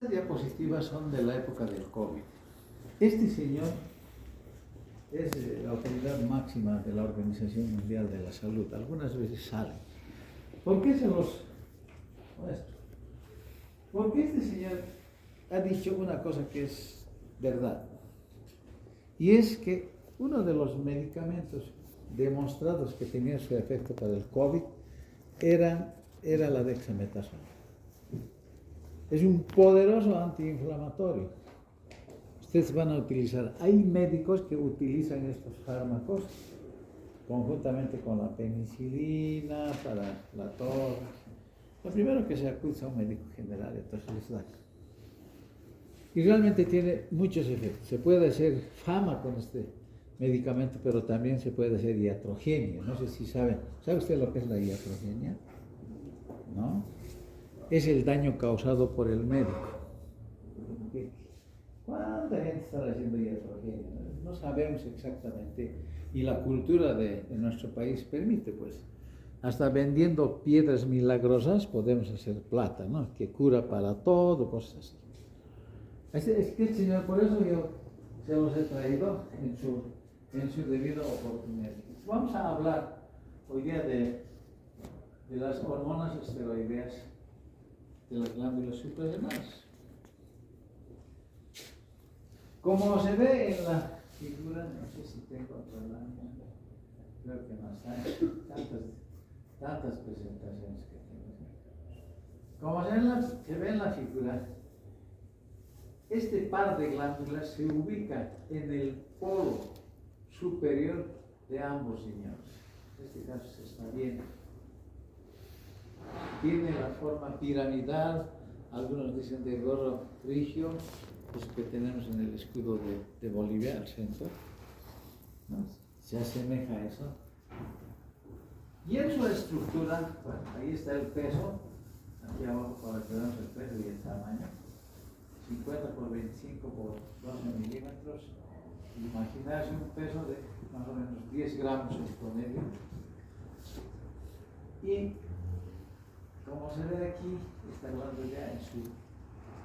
Las diapositivas son de la época del COVID. Este señor es la autoridad máxima de la Organización Mundial de la Salud. Algunas veces sale. ¿Por qué se los muestro? Porque este señor ha dicho una cosa que es verdad. Y es que uno de los medicamentos demostrados que tenía su efecto para el COVID era la dexametasona. Es un poderoso antiinflamatorio. Ustedes van a utilizar, hay médicos que utilizan estos fármacos conjuntamente con la penicilina para la tos. Lo primero que se acusa a un médico general, entonces les da. Y realmente tiene muchos efectos. Se puede hacer fama con este medicamento, pero también se puede hacer iatrogenia. No sé si saben. ¿Sabe usted lo que es la iatrogenia? ¿No? Es el daño causado por el médico. ¿Cuánta gente está haciendo iatrogenia? No sabemos exactamente. Y la cultura de nuestro país permite, pues. Hasta vendiendo piedras milagrosas podemos hacer plata, ¿no? Que cura para todo, cosas así. Es que, señor, por eso yo se los he traído en su debida oportunidad. Vamos a hablar hoy día de las hormonas esteroideas de las glándulas suprarrenales. Como se ve en la figura, no sé si tengo otra lámina, creo que no está, tantas presentaciones que tengo. Como se ve en la figura, este par de glándulas se ubica en el polo superior de ambos riñones. En este caso se está viendo. Tiene la forma piramidal, algunos dicen de gorro frigio, es que tenemos en el escudo de Bolivia, al centro, ¿no? Se asemeja a eso. Y en su estructura, bueno, ahí está el peso, aquí abajo para que veamos el peso y el tamaño, 50 por 25 por 12 milímetros. Imaginarse un peso de más o menos 10 gramos en promedio. Y como se ve aquí, esta glándula en su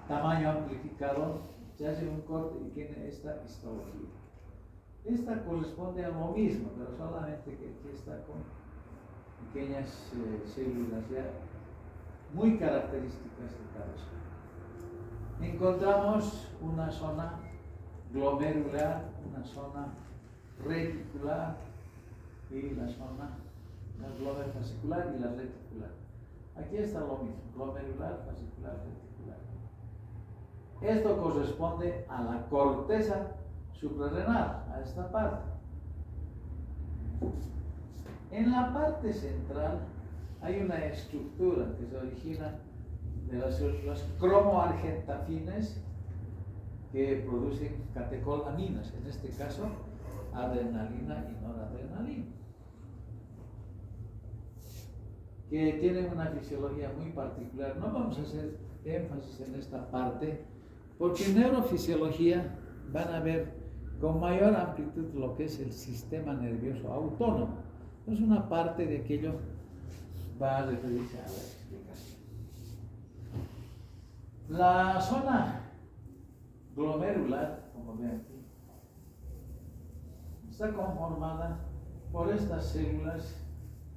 tamaño amplificador se hace un corte y tiene esta histología. Esta corresponde a lo mismo, pero solamente que aquí está con pequeñas células ya muy características de cada zona. Encontramos una zona glomerular, una zona reticular y la glomerular fascicular y la reticular. Aquí está lo mismo, glomerular, fascicular, reticular. Esto corresponde a la corteza suprarrenal, a esta parte. En la parte central hay una estructura que se origina de las cromoargentafines que producen catecolaminas, en este caso adrenalina y noradrenalina, que tienen una fisiología muy particular. No vamos a hacer énfasis en esta parte, porque en neurofisiología van a ver con mayor amplitud lo que es el sistema nervioso autónomo. Es una parte de aquello va a referirse a la explicación. La zona glomerular, como ven aquí, está conformada por estas células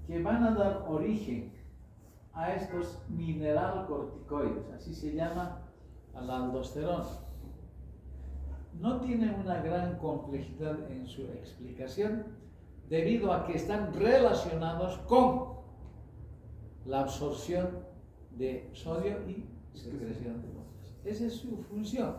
que van a dar origen a estos mineralcorticoides, así se llama a la aldosterona. No tienen una gran complejidad en su explicación debido a que están relacionados con la absorción de sodio y secreción de potasio. Esa es su función.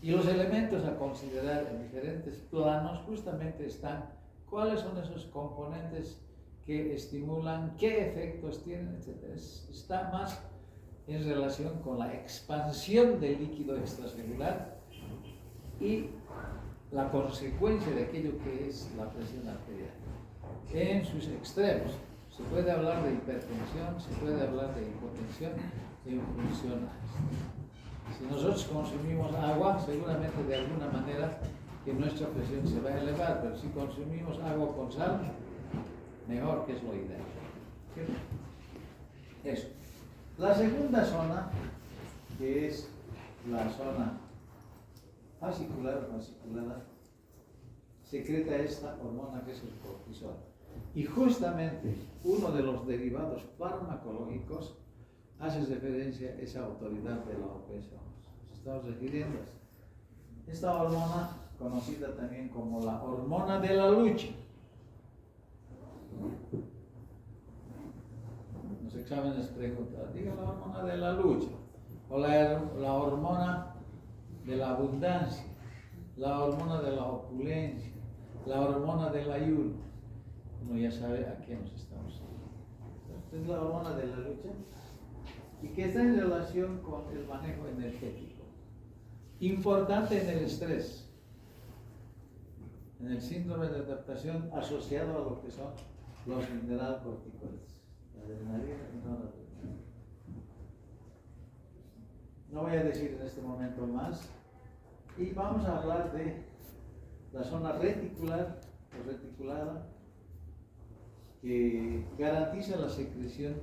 Y los elementos a considerar en diferentes planos justamente están cuáles son esos componentes que estimulan, qué efectos tienen, etc. Está más en relación con la expansión del líquido extracelular y la consecuencia de aquello que es la presión arterial en sus extremos. Se puede hablar de hipertensión, se puede hablar de hipotensión en función a esto. Si nosotros consumimos agua, seguramente de alguna manera que nuestra presión se va a elevar, pero si consumimos agua con sal, mejor, que es lo ideal. Eso. La segunda zona que es la zona fascicular o fasciculada, secreta esta hormona que es el cortisol. Y justamente uno de los derivados farmacológicos hace referencia a esa autoridad de la OPS. Nos estamos refiriendo a esta hormona, conocida también como la hormona de la lucha. Los exámenes preguntan, diga la hormona de la lucha, o la hormona de la abundancia, la hormona de la opulencia, la hormona del ayuno. Uno ya sabe a qué nos estamos refiriendo. Esta es la hormona de la lucha y que está en relación con el manejo energético. Importante en el estrés, en el síndrome de adaptación asociado a lo que son los mineralocorticoides, la adrenalina y noradrenalina. No voy a decir en este momento más, y vamos a hablar de la zona reticular o reticulada, que garantiza la secreción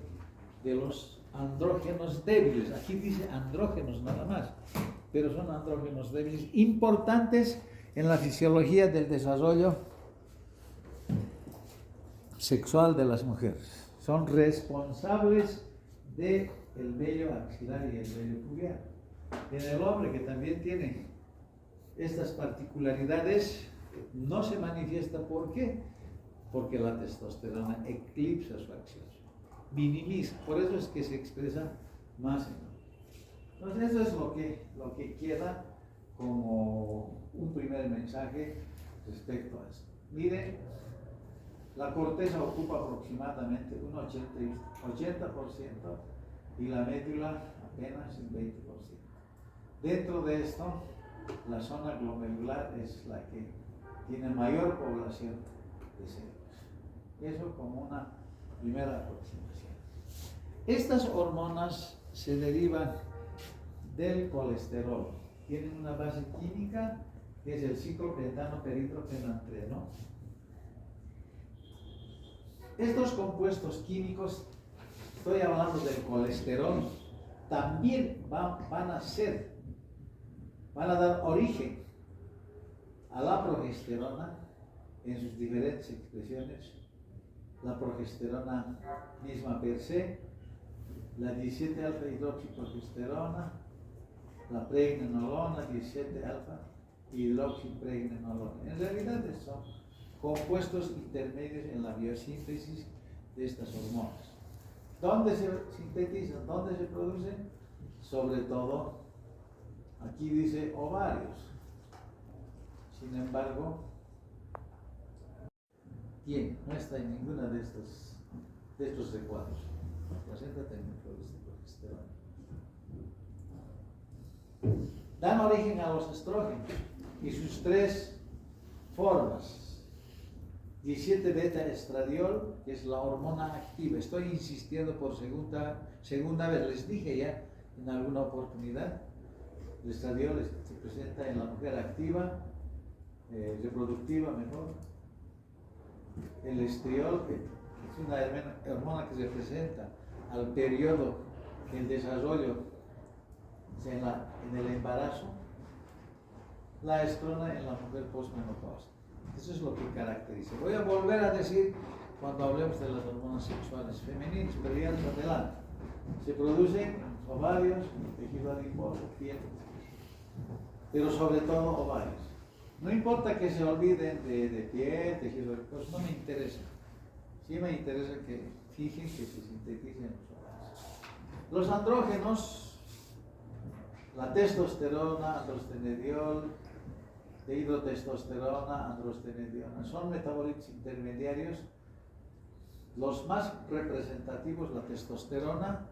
de los andrógenos débiles. Aquí dice andrógenos nada más, pero son andrógenos débiles importantes en la fisiología del desarrollo sexual de las mujeres. Son responsables del vello axilar y el vello pubiano. En el hombre, que también tiene estas particularidades, no se manifiesta. ¿Por qué? Porque la testosterona eclipsa su acción, minimiza. Por eso es que se expresa más en el hombre. Entonces, eso es lo que queda como un primer mensaje respecto a esto. Miren, la corteza ocupa aproximadamente un 80% y la médula apenas un 20%. Dentro de esto, la zona glomerular es la que tiene mayor población de células. Eso como una primera aproximación. Estas hormonas se derivan del colesterol. Tienen una base química que es el ciclopentano perhidrogenantreno. Estos compuestos químicos, estoy hablando del colesterol, también van a dar origen a la progesterona en sus diferentes expresiones. La progesterona misma per se, la 17-alfa hidroxiprogesterona, la pregnenolona, 17-alfa hidroxipregnenolona. En realidad son compuestos intermedios en la biosíntesis de estas hormonas. ¿Dónde se sintetizan? ¿Dónde se producen? Sobre todo, aquí dice ovarios. Sin embargo, no está en ninguna de estos recuadros. La placenta también produce progesterona. Dan origen a los estrógenos y sus tres formas. 17-beta-estradiol, que es la hormona activa. Estoy insistiendo por segunda vez. Les dije ya en alguna oportunidad, el estradiol se presenta en la mujer activa, reproductiva mejor. El estriol, que es una hormona que representa al periodo del desarrollo en el embarazo. La estrona en la mujer postmenopáusica. Eso es lo que caracteriza. Voy a volver a decir cuando hablemos de las hormonas sexuales femeninas, pero ya más adelante. Se producen en ovarios, tejido adiposo, piel, pero sobre todo ovarios. No importa que se olviden de piel, tejido adiposo, no me interesa. Sí me interesa que fijen que se sinteticen los ovarios. Los andrógenos, la testosterona, androstenediol, dihidrotestosterona, androstenediona, son metabolitos intermediarios. Los más representativos, la testosterona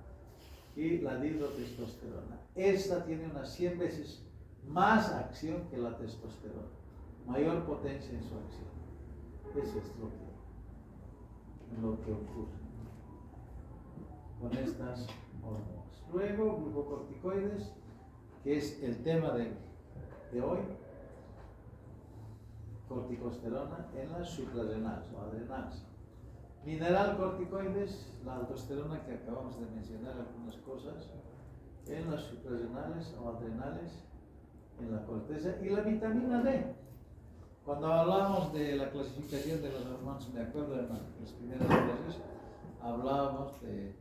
y la dihidrotestosterona. Esta tiene unas 100 veces más acción que la testosterona, mayor potencia en su acción. Eso es lo que ocurre con estas hormonas. Luego, glucocorticoides, que es el tema de hoy. Corticosterona en las suprarrenales o adrenales. Mineralcorticoides, la aldosterona, que acabamos de mencionar algunas cosas, en las suprarrenales o adrenales, en la corteza, y la vitamina D. Cuando hablamos de la clasificación de las hormonas, me acuerdo en las primeras clases, hablábamos de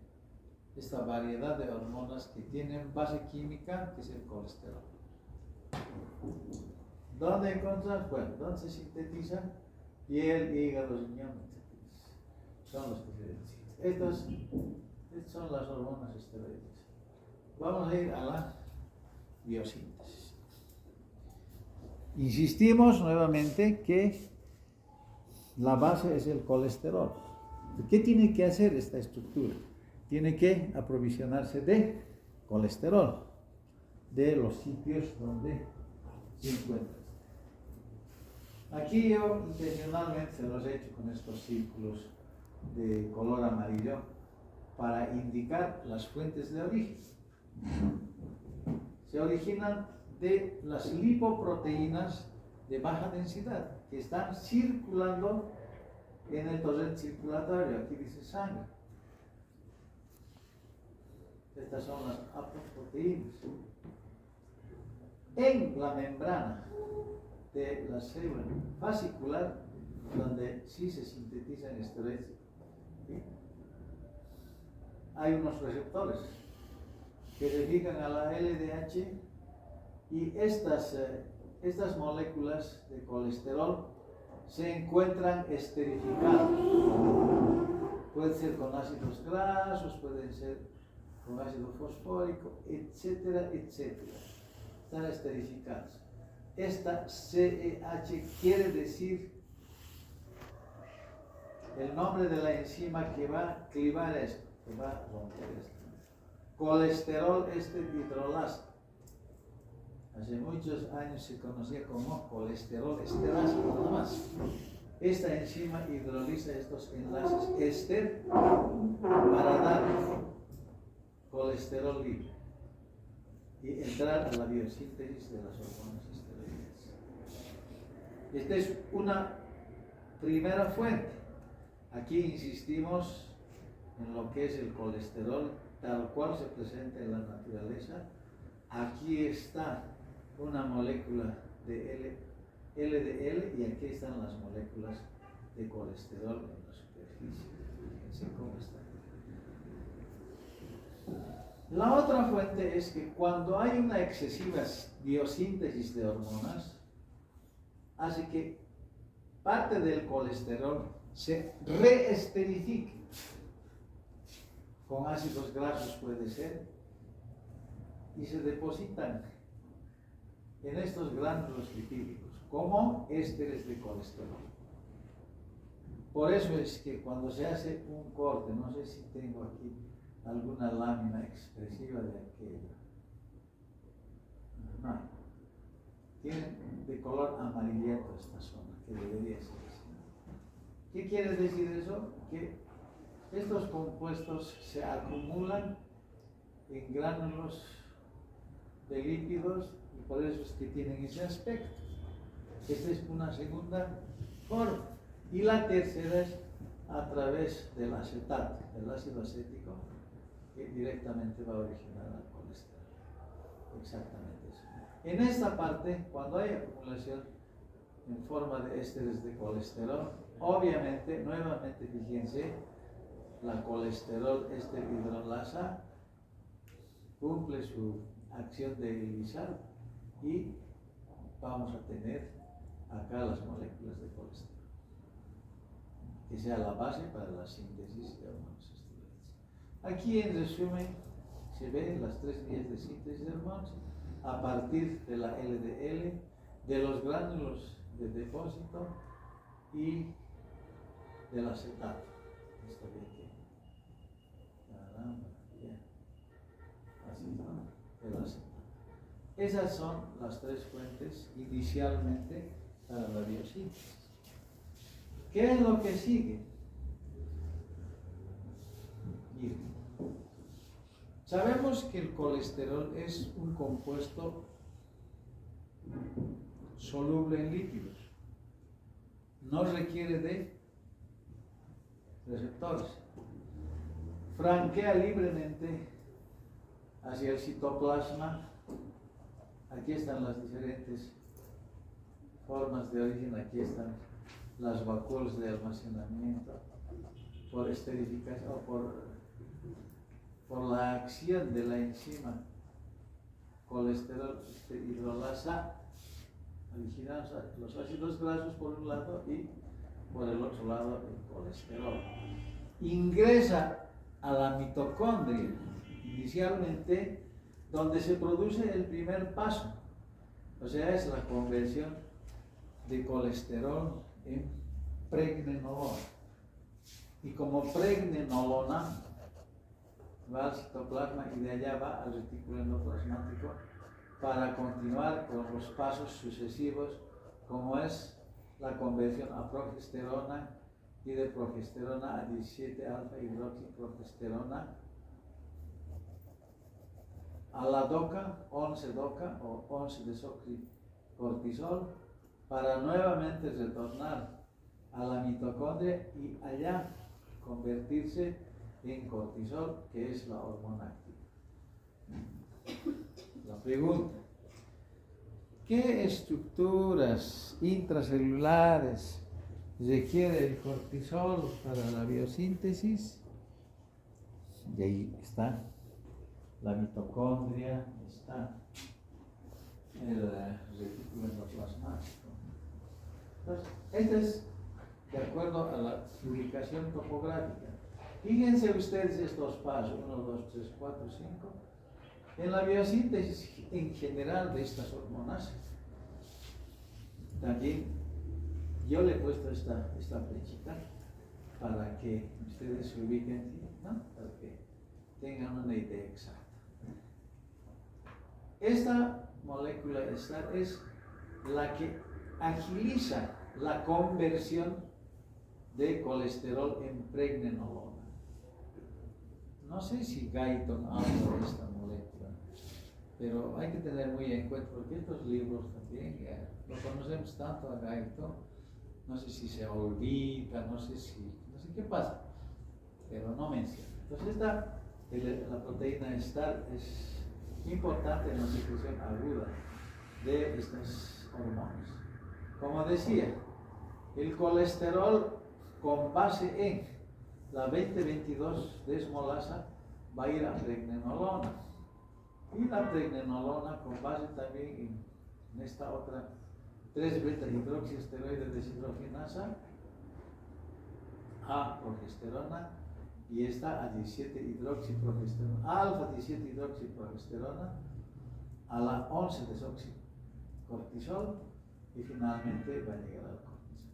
esta variedad de hormonas que tienen base química, que es el colesterol. ¿Dónde encontramos? Bueno, ¿dónde se sintetiza? Piel, hígado, riñón, etc. Son los que se necesitan. Estas son las hormonas esteroides. Vamos a ir a la biosíntesis. Insistimos nuevamente que la base es el colesterol. ¿Qué tiene que hacer esta estructura? Tiene que aprovisionarse de colesterol, de los sitios donde se encuentra. Aquí yo intencionalmente se los he hecho con estos círculos de color amarillo para indicar las fuentes de origen. Se originan de las lipoproteínas de baja densidad que están circulando en el torrente circulatorio. Aquí dice sangre. Estas son las apoproteínas. En la membrana de la célula fascicular, donde sí se sintetizan esteroides, ¿sí? Hay unos receptores que se ligan a la LDH y estas moléculas de colesterol se encuentran esterificadas. Pueden ser con ácidos grasos, pueden ser con ácido fosfórico, etcétera, etcétera. Están esterificadas. Esta CEH quiere decir el nombre de la enzima que va a clivar esto, que va a romper esto. Colesterol hidrolasa. Hace muchos años se conocía como colesterol esterasa, nada más. Esta enzima hidroliza estos enlaces éster para dar colesterol libre y entrar a la biosíntesis de las hormonas esteroides. Esta es una primera fuente. Aquí insistimos en lo que es el colesterol tal cual se presenta en la naturaleza. Aquí está una molécula de LDL y aquí están las moléculas de colesterol en la superficie. Fíjense cómo está. La otra fuente es que cuando hay una excesiva biosíntesis de hormonas, hace que parte del colesterol se reesterifique. Con ácidos grasos puede ser, y se depositan en estos gránulos lipídicos como ésteres de colesterol. Por eso es que cuando se hace un corte, no sé si tengo aquí alguna lámina expresiva de aquello. No. Tienen de color amarillento esta zona, que debería ser así. ¿Qué quiere decir eso? Que estos compuestos se acumulan en gránulos de lípidos y por eso es que tienen ese aspecto. Esta es una segunda forma. Y la tercera es a través del acetato, del ácido acético, que directamente va a originar al colesterol. Exactamente eso. En esta parte, cuando hay acumulación en forma de ésteres de colesterol, obviamente, nuevamente fíjense, la colesterol hidrolasa cumple su acción de lisar y vamos a tener acá las moléculas de colesterol, que sea la base para la síntesis de hormonas esteroides. Aquí en resumen se ven las tres vías de síntesis de hormonas a partir de la LDL, de los gránulos de depósito y del acetato. Esto de aquí. Caramba, bien. Así, ¿no? El acetato. Esas son las tres fuentes inicialmente para la biosíntesis. ¿Qué es lo que sigue? Miren, sabemos que el colesterol es un compuesto soluble en lípidos. No requiere de receptores. Franquea libremente hacia el citoplasma. Aquí están las diferentes formas de origen, aquí están las vacuolas de almacenamiento por esterificación o por la acción de la enzima colesterol hidrolasa, original los ácidos grasos por un lado y por el otro lado el colesterol. Ingresa a la mitocondria, inicialmente donde se produce el primer paso, o sea, es la conversión de colesterol en pregnenolona. Y como pregnenolona va al citoplasma y de allá va al retículo endoplasmático para continuar con los pasos sucesivos, como es la conversión a progesterona y de progesterona a 17 alfa hidroxiprogesterona, a la DOCA, 11 DOCA o 11 desoxicortisol, para nuevamente retornar a la mitocondria y allá convertirse en cortisol, que es la hormona activa. La pregunta: ¿qué estructuras intracelulares requiere el cortisol para la biosíntesis? Y ahí está la mitocondria, está el retículo endoplasmático. Entonces, este es de acuerdo a la ubicación topográfica. Fíjense ustedes estos pasos, 1, 2, 3, 4, 5. En la biosíntesis en general de estas hormonas, también yo le he puesto esta flechita para que ustedes se ubiquen, ¿no? Para que tengan una idea exacta. Esta molécula es la que agiliza la conversión de colesterol en pregnenolona. No sé si Guyton habla de esta molécula, pero hay que tener muy en cuenta, porque estos libros también lo conocemos tanto a Guyton, no sé si se olvida, no sé qué pasa, pero no menciona. Entonces la proteína STAR es importante en la secreción aguda de estas hormonas. Como decía, el colesterol con base en la 20-22 desmolasa va a ir a pregnenolona, y la pregnenolona con base también en esta otra 3-beta hidroxiesteroide deshidrogenasa a progesterona, y esta a 17 hidroxiprogesterona, alfa 17 hidroxiprogesterona, a la 11 desoxicortisol, y finalmente va a llegar al cortisol.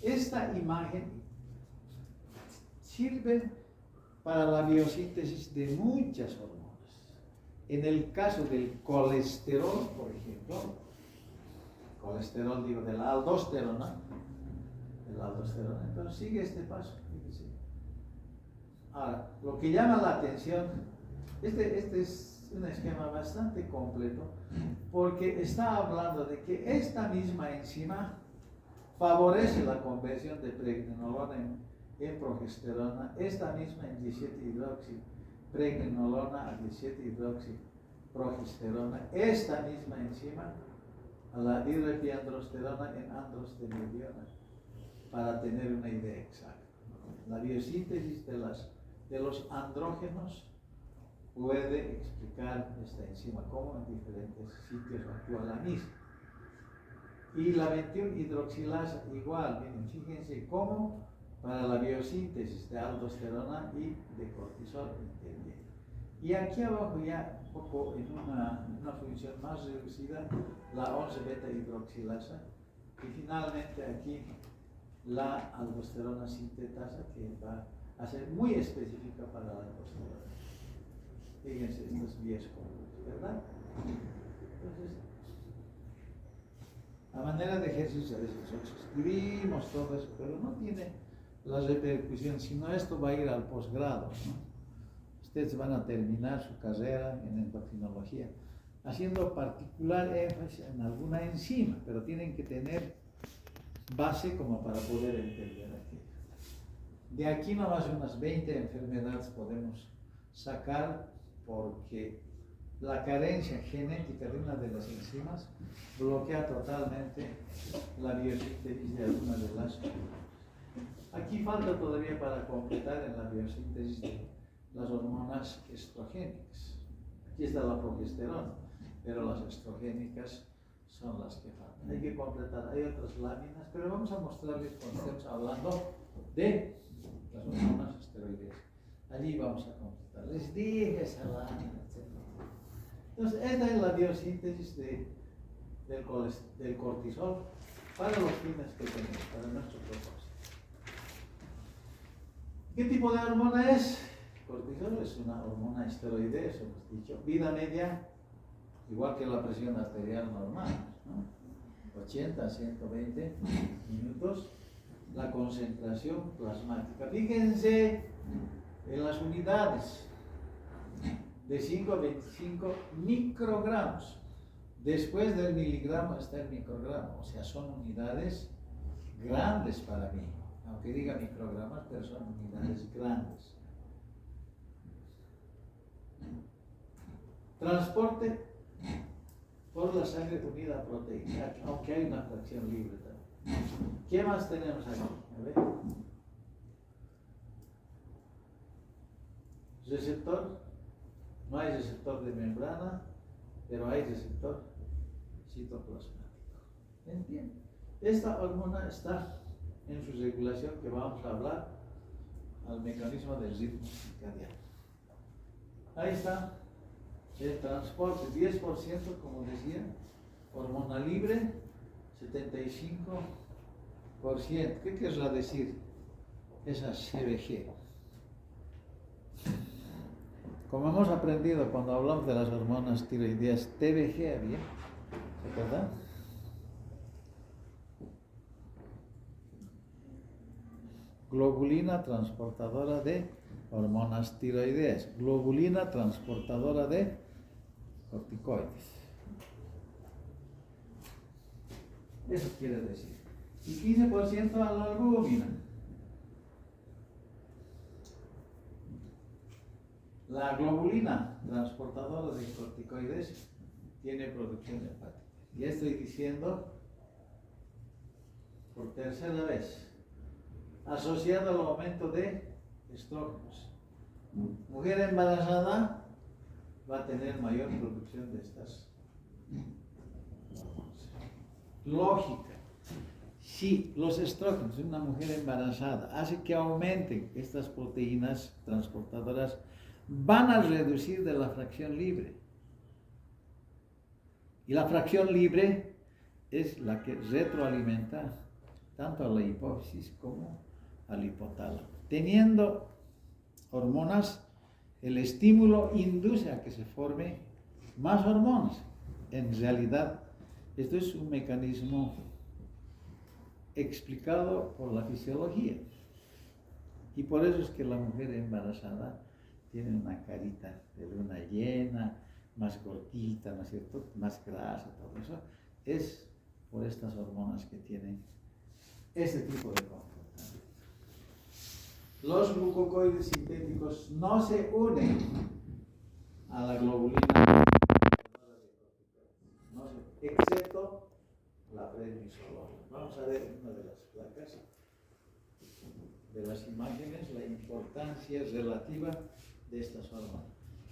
Esta imagen sirve para la biosíntesis de muchas hormonas. En el caso del colesterol, por ejemplo, colesterol de la aldosterona, entonces sigue este paso. Fíjense. Ahora, lo que llama la atención, este es un esquema bastante completo, porque está hablando de que esta misma enzima favorece la conversión de pregnenolona en progesterona, esta misma en 17-hidroxipregnenolona a 17-hidroxiprogesterona, esta misma enzima a la dietilpiandrosterona en androstenediona, para tener una idea exacta. La biosíntesis de los andrógenos puede explicar esta enzima, cómo en diferentes sitios actúa la misma. Y la 21 hidroxilasa igual, miren, fíjense cómo para la biosíntesis de aldosterona y de cortisol interviene. Y aquí abajo ya un poco en una función más reducida, la 11-beta hidroxilasa, y finalmente aquí la aldosterona sintetasa, que va a ser muy específica para la aldosterona. Fíjense estas vías comunes, ¿verdad? Entonces, a manera de ejercicio, escribimos todo eso, pero no tiene la repercusión, sino esto va a ir al posgrado, ¿no? Ustedes van a terminar su carrera en endocrinología haciendo particular énfasis en alguna enzima, pero tienen que tener base como para poder entender aquí. De aquí nomás unas 20 enfermedades podemos sacar porque la carencia genética de una de las enzimas bloquea totalmente la biosíntesis de alguna de las hormonas. Aquí falta todavía para completar en la biosíntesis de las hormonas estrogénicas. Aquí está la progesterona, pero las estrogénicas son las que faltan. Hay que completar, hay otras láminas, pero vamos a mostrarles cuando estemos hablando de las hormonas esteroideas. Allí vamos a completar. Les dije esa lámina, etc. Entonces, esta es la biosíntesis del cortisol para los fines que tenemos, para nuestro propósito. ¿Qué tipo de hormona es? Cortisol es una hormona esteroidea, eso hemos dicho. Vida media, igual que la presión arterial normal, ¿no? 80 a 120 minutos. La concentración plasmática. Fíjense en las unidades. De 5 a 25 microgramos. Después del miligramo está el microgramo. O sea, son unidades grandes para mí. Aunque diga microgramas, pero son unidades grandes. Transporte por la sangre unida a proteína, aunque hay una fracción libre también. ¿Qué más tenemos aquí? A ver. Receptor. No hay receptor de membrana, pero hay receptor citoplasmático. ¿Entienden? Esta hormona está en su regulación, que vamos a hablar, al mecanismo del ritmo circadiano. Ahí está el transporte, 10%, como decía, hormona libre, 75%. ¿Qué querrá decir esa CBG? Como hemos aprendido cuando hablamos de las hormonas tiroideas, TBG había, ¿se acuerdan? Globulina transportadora de hormonas tiroideas, globulina transportadora de corticoides. Eso quiere decir. Y 15% a la albúmina. La globulina transportadora de corticoides tiene producción hepática. Ya estoy diciendo por tercera vez, asociado al aumento de estrógenos. Mujer embarazada va a tener mayor producción de estas hormonas. Lógica. Si los estrógenos de una mujer embarazada hace que aumenten estas proteínas transportadoras, van a reducir de la fracción libre. Y la fracción libre es la que retroalimenta tanto a la hipófisis como al hipotálamo. Teniendo hormonas, el estímulo induce a que se forme más hormonas. En realidad, esto es un mecanismo explicado por la fisiología. Y por eso es que la mujer embarazada tiene una carita de luna llena, más gordita, ¿no es cierto?, más grasa, todo eso. Es por estas hormonas que tienen este tipo de comportamiento. Los glucocoides sintéticos no se unen a la globulina, excepto la prednisolona. Vamos a ver en una de las placas de las imágenes la importancia relativa de estas hormonas.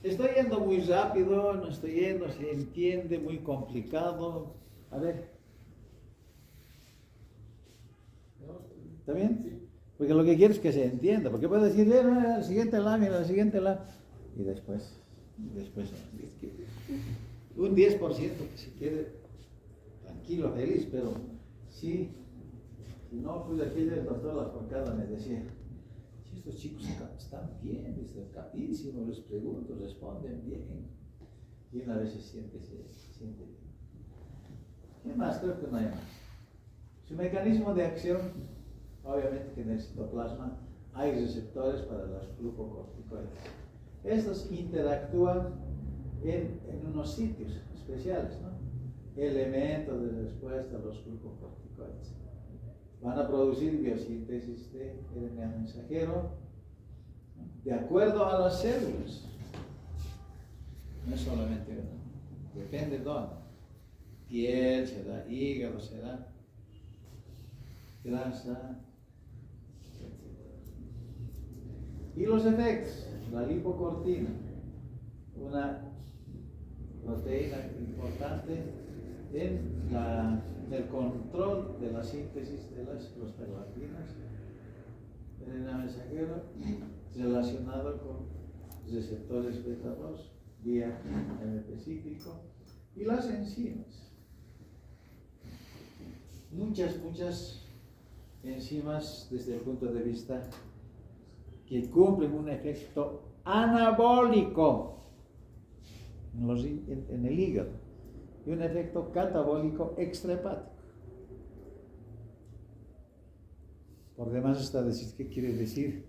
Estoy yendo muy rápido, no estoy yendo, se entiende, muy complicado. A ver. ¿Está bien? Sí. Porque lo que quiero es que se entienda, porque puedo decir, la siguiente lámina, y después, un 10% que se quede tranquilo, feliz, pero sí, si no, pues aquí el doctor La Forcada me decía, si estos chicos están bien, dice, capísimo, les pregunto, responden bien, y una vez se siente bien. ¿Qué más? Creo que no hay más. Su mecanismo de acción, obviamente que en el citoplasma hay receptores para los glucocorticoides. Estos interactúan en unos sitios especiales, ¿no? Elementos de respuesta a los glucocorticoides. Van a producir biosíntesis de RNA mensajero de acuerdo a las células. no es solamente uno, depende de dónde. Piel, se da hígado, se da grasa, y los efectos, la lipocortina, una proteína importante en el control de la síntesis de las prostaglandinas, el mensajero relacionado con receptores beta 2 vía AMP cíclico, y las enzimas. Muchas enzimas desde el punto de vista que cumplen un efecto anabólico en el hígado y un efecto catabólico extrahepático. Por demás está decir qué quiere decir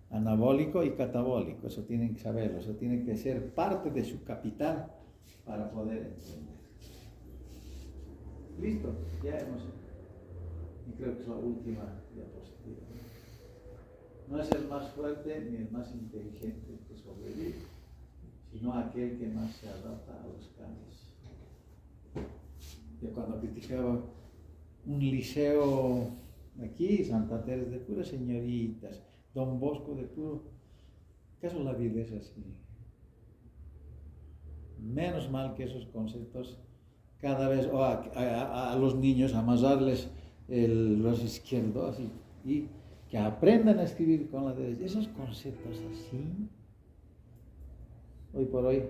anabólico y catabólico. Eso tienen que saberlo, eso tiene que ser parte de su capital para poder entender. Listo, ya hemos. Y creo que es la última diapositiva. No es el más fuerte ni el más inteligente que sobrevive, sino aquel que más se adapta a los cambios. Yo cuando criticaba un liceo aquí, Santa Teresa de puras señoritas, Don Bosco de puro, ¿acaso la vida es así? Menos mal que esos conceptos cada vez, a los niños amasarles los izquierdos y que aprendan a escribir con la derecha. Esos conceptos así, hoy por hoy,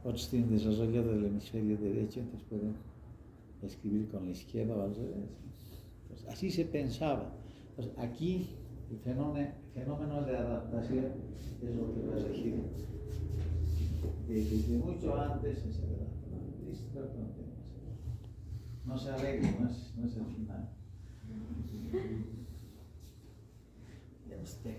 otros tienen desarrollado el hemisferio derecho, entonces pueden escribir con la izquierda o al revés. Entonces, así se pensaba. Entonces, aquí el fenómeno de adaptación es lo que va a regir desde mucho antes en ese debate. No se alegre, no es el final. Ya usted.